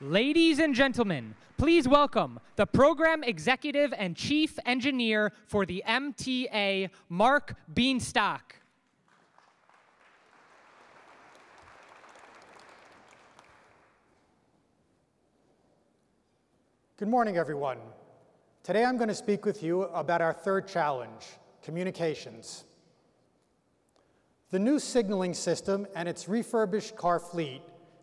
Ladies and gentlemen, please welcome the Program Executive and Chief Engineer for the MTA, Mark Bienstock. Good morning, everyone. Today I'm going to speak with you about our third challenge, communications. The new signaling system and its refurbished car fleet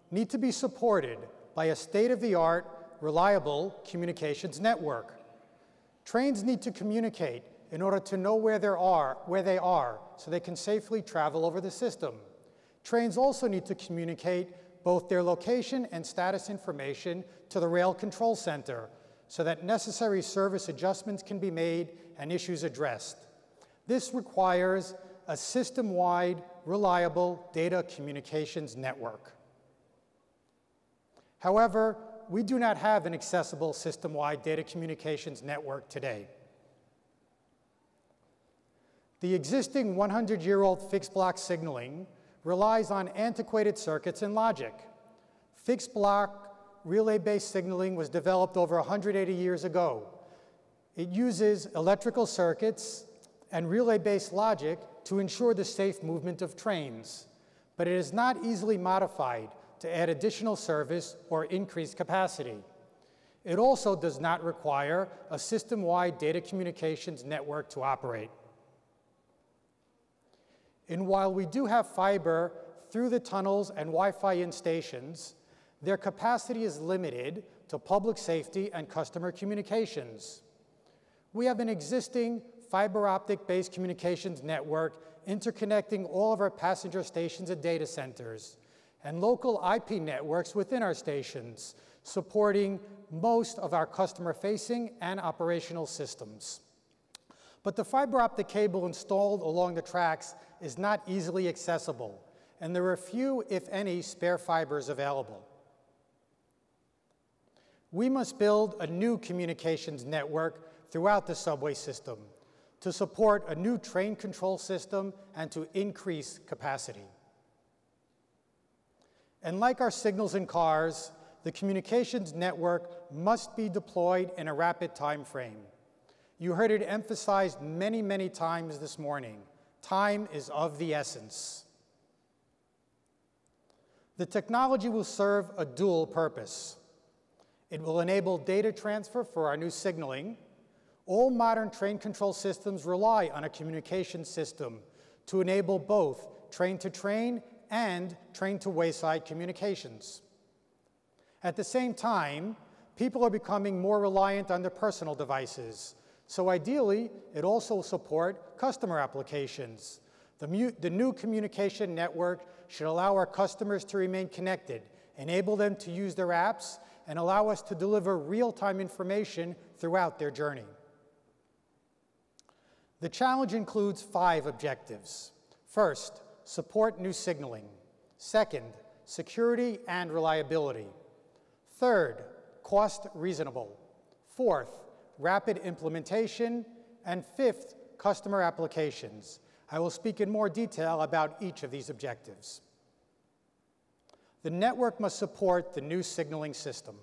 need to be supported by a state-of-the-art, reliable communications network. Trains need to communicate in order to know where they are so they can safely travel over the system. Trains also need to communicate both their location and status information to the rail control center so that necessary service adjustments can be made and issues addressed. This requires a system-wide, reliable data communications network. However, we do not have an accessible system-wide data communications network today. The existing 100-year-old fixed block signaling relies on antiquated circuits and logic. Fixed block relay-based signaling was developed over 180 years ago. It uses electrical circuits and relay-based logic to ensure the safe movement of trains, but it is not easily modified to add additional service or increase capacity. It also does not require a system-wide data communications network to operate. And while we do have fiber through the tunnels and Wi-Fi in stations, their capacity is limited to public safety and customer communications. We have an existing fiber optic-based communications network interconnecting all of our passenger stations and data centers, and local IP networks within our stations, supporting most of our customer-facing and operational systems. But the fiber optic cable installed along the tracks is not easily accessible, and there are few, if any, spare fibers available. We must build a new communications network throughout the subway system to support a new train control system and to increase capacity. And like our signals in cars, the communications network must be deployed in a rapid time frame. You heard it emphasized many, many times this morning. Time is of the essence. The technology will serve a dual purpose. It will enable data transfer for our new signaling. All modern train control systems rely on a communication system to enable both train-to-train and train-to-wayside communications. At the same time, people are becoming more reliant on their personal devices, so ideally, it also will support customer applications. The new communication network should allow our customers to remain connected, enable them to use their apps, and allow us to deliver real-time information throughout their journey. The challenge includes 5 objectives. First, support new signaling. Second, security and reliability. Third, cost reasonable. Fourth, rapid implementation. And fifth, customer applications. I will speak in more detail about each of these objectives. The network must support the new signaling system.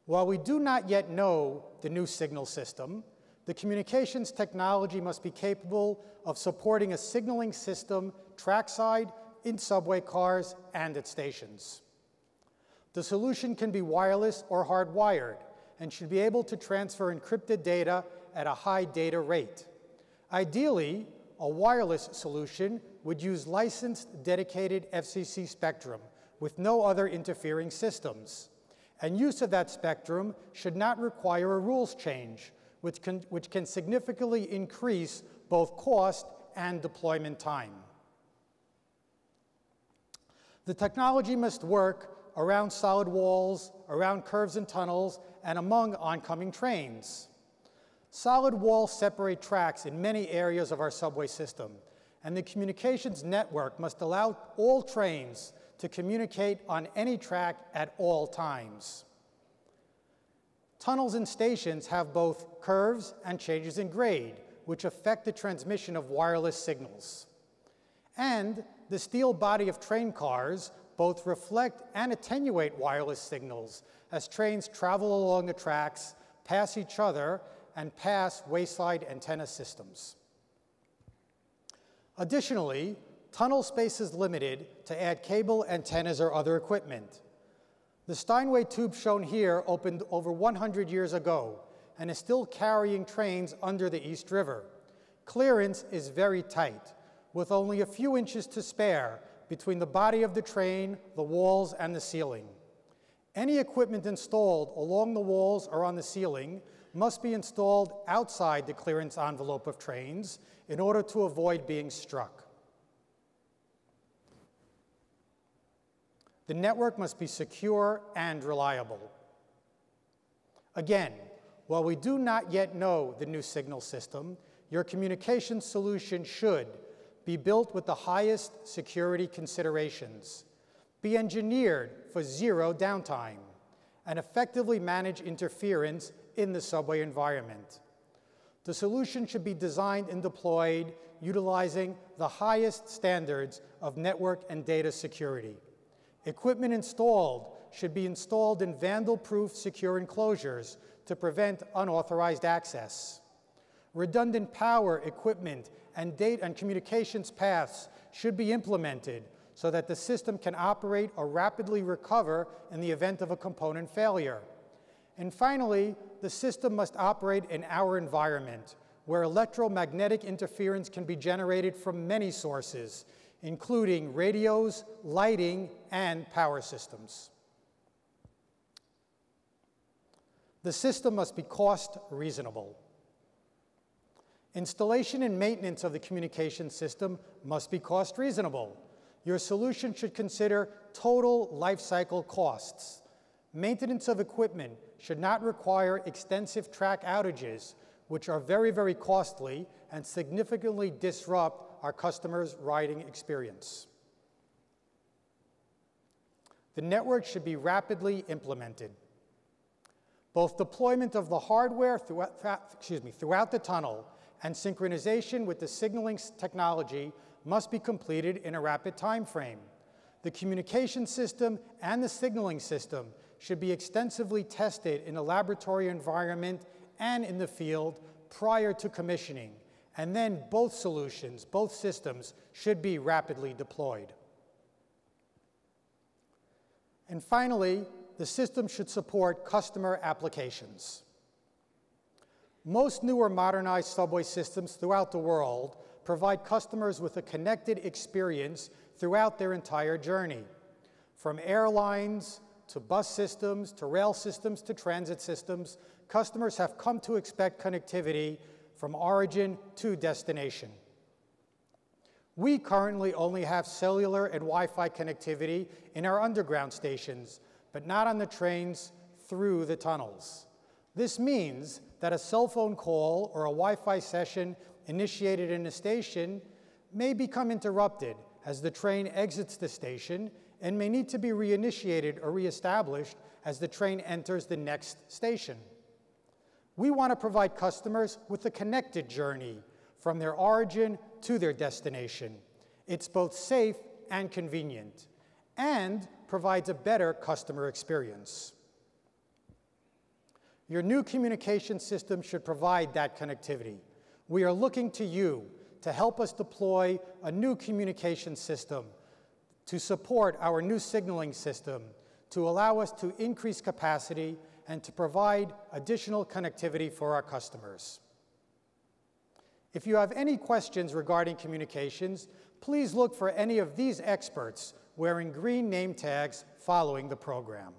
While we do not yet know the new signal system, the communications technology must be capable of supporting a signaling system trackside, in subway cars, and at stations. The solution can be wireless or hardwired and should be able to transfer encrypted data at a high data rate. Ideally, a wireless solution would use licensed dedicated FCC spectrum with no other interfering systems. And use of that spectrum should not require a rules change, which can significantly increase both cost and deployment time. The technology must work around solid walls, around curves and tunnels, and among oncoming trains. Solid walls separate tracks in many areas of our subway system, and the communications network must allow all trains to communicate on any track at all times. Tunnels and stations have both curves and changes in grade, which affect the transmission of wireless signals. And the steel body of train cars, both reflect and attenuate wireless signals as trains travel along the tracks, pass each other, and pass wayside antenna systems. Additionally, tunnel space is limited to add cable, antennas, or other equipment. The Steinway tube shown here opened over 100 years ago and is still carrying trains under the East River. Clearance is very tight, with only a few inches to spare between the body of the train, the walls, and the ceiling. Any equipment installed along the walls or on the ceiling must be installed outside the clearance envelope of trains in order to avoid being struck. The network must be secure and reliable. Again, while we do not yet know the new signal system, your communications solution should be built with the highest security considerations, be engineered for zero downtime, and effectively manage interference in the subway environment. The solution should be designed and deployed utilizing the highest standards of network and data security. Equipment installed should be installed in vandal-proof secure enclosures to prevent unauthorized access. Redundant power, equipment, and data and communications paths should be implemented so that the system can operate or rapidly recover in the event of a component failure. And finally, the system must operate in our environment, where electromagnetic interference can be generated from many sources, including radios, lighting, and power systems. The system must be cost reasonable. Installation and maintenance of the communication system must be cost reasonable. Your solution should consider total life cycle costs. Maintenance of equipment should not require extensive track outages, which are very, very costly and significantly disrupt our customers' riding experience. The network should be rapidly implemented. Both deployment of the hardware throughout the tunnel and synchronization with the signaling technology must be completed in a rapid time frame. The communication system and the signaling system should be extensively tested in a laboratory environment and in the field prior to commissioning, and then both solutions, both systems, should be rapidly deployed. And finally, the system should support customer applications. Most newer modernized subway systems throughout the world provide customers with a connected experience throughout their entire journey, from airlines to bus systems to rail systems to transit systems. Customers have come to expect connectivity from origin to destination. We currently only have cellular and Wi-Fi connectivity in our underground stations, but not on the trains through the tunnels. This means that a cell phone call or a Wi-Fi session initiated in a station may become interrupted as the train exits the station and may need to be reinitiated or reestablished as the train enters the next station. We want to provide customers with a connected journey from their origin to their destination. It's both safe and convenient and provides a better customer experience. Your new communication system should provide that connectivity. We are looking to you to help us deploy a new communication system to support our new signaling system, to allow us to increase capacity and to provide additional connectivity for our customers. If you have any questions regarding communications, please look for any of these experts wearing green name tags following the program.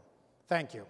Thank you.